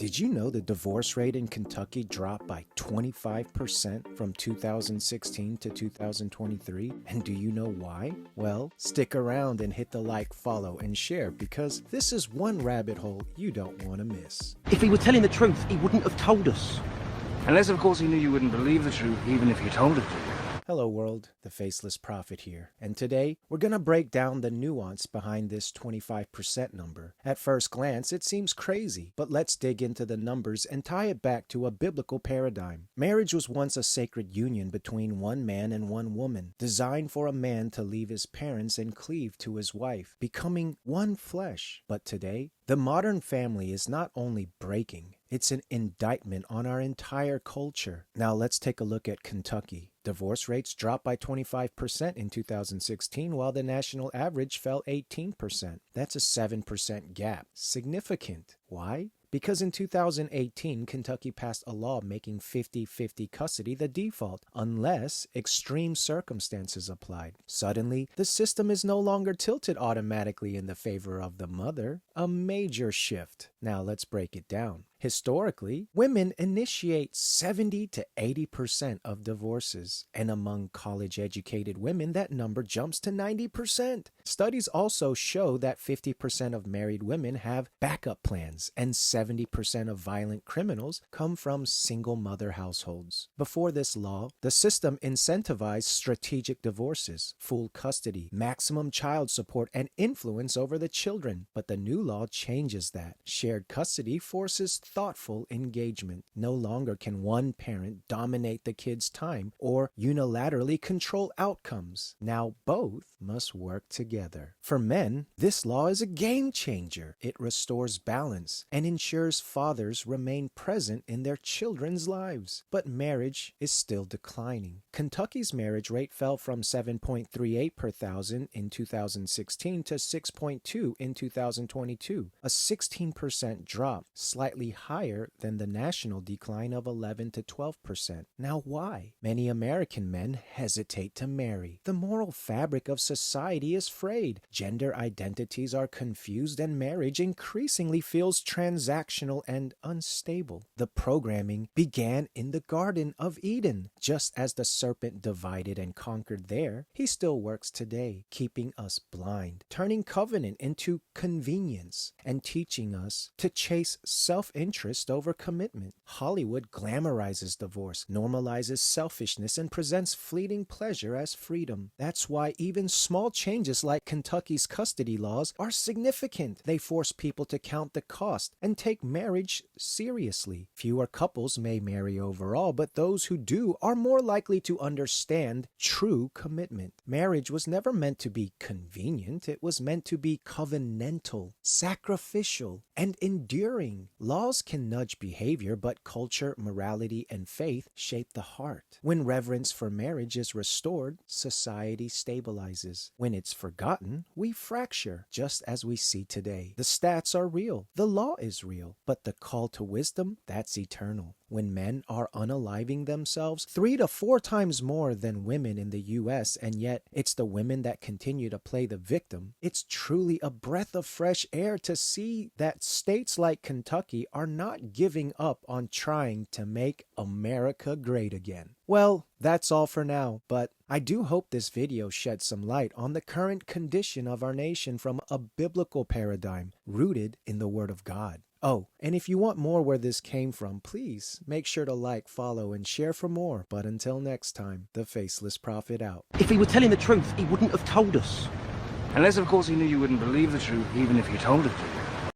Did you know the divorce rate in Kentucky dropped by 25% from 2016 to 2023? And do you know why? Well, stick around and hit the like, follow, and share because this is one rabbit hole you don't want to miss. If he were telling the truth, he wouldn't have told us. Unless, of course, he knew you wouldn't believe the truth even if you told it to you. Hello world, the Faceless Prophet here, and today we're going to break down the nuance behind this 25% number. At first glance, it seems crazy, but let's dig into the numbers and tie it back to a biblical paradigm. Marriage was once a sacred union between one man and one woman, designed for a man to leave his parents and cleave to his wife, becoming one flesh. But today, the modern family is not only breaking, it's an indictment on our entire culture. Now let's take a look at Kentucky. Divorce rates dropped by 25% in 2016, while the national average fell 18%. That's a 7% gap. Significant. Why? Because in 2018, Kentucky passed a law making 50-50 custody the default, unless extreme circumstances applied. Suddenly, the system is no longer tilted automatically in the favor of the mother. A major shift. Now let's break it down. Historically, women initiate 70 to 80% of divorces, and among college-educated women, that number jumps to 90%. Studies also show that 50% of married women have backup plans, and 70% of violent criminals come from single-mother households. Before this law, the system incentivized strategic divorces, full custody, maximum child support, and influence over the children. But the new law changes that. Shared custody forces thoughtful engagement. No longer can one parent dominate the kid's time or unilaterally control outcomes. Now both must work together. For men, this law is a game changer. It restores balance and ensures fathers remain present in their children's lives. But marriage is still declining. Kentucky's marriage rate fell from 7.38 per thousand in 2016 to 6.2 in 2022, a 16% drop, slightly higher than the national decline of 11 to 12%. Now why? Many American men hesitate to marry. The moral fabric of society is frayed. Gender identities are confused and marriage increasingly feels transactional and unstable. The programming began in the Garden of Eden. Just as the serpent divided and conquered there, he still works today, keeping us blind, turning covenant into convenience, and teaching us to chase self-interest over commitment. Hollywood glamorizes divorce, normalizes selfishness, and presents fleeting pleasure as freedom. That's why even small changes like Kentucky's custody laws are significant. They force people to count the cost and take marriage seriously. Fewer couples may marry overall, but those who do are more likely to understand true commitment. Marriage was never meant to be convenient. It was meant to be covenantal, sacrificial, and enduring. Laws can nudge behavior, but culture, morality, and faith shape the heart. When reverence for marriage is restored, society stabilizes. When it's forgotten, we fracture, just as we see today. The stats are real. The law is real. But the call to wisdom, that's eternal. When men are unaliving themselves 3 to 4 times more than women in the US, and yet it's the women that continue to play the victim, it's truly a breath of fresh air to see that states like Kentucky are not giving up on trying to make America great again. Well, that's all for now, but I do hope this video sheds some light on the current condition of our nation from a biblical paradigm rooted in the Word of God. Oh, and if you want more where this came from, please make sure to like, follow, and share for more. But until next time, the Faceless Prophet out. If he were telling the truth, he wouldn't have told us. Unless, of course, he knew you wouldn't believe the truth even if you told it to you.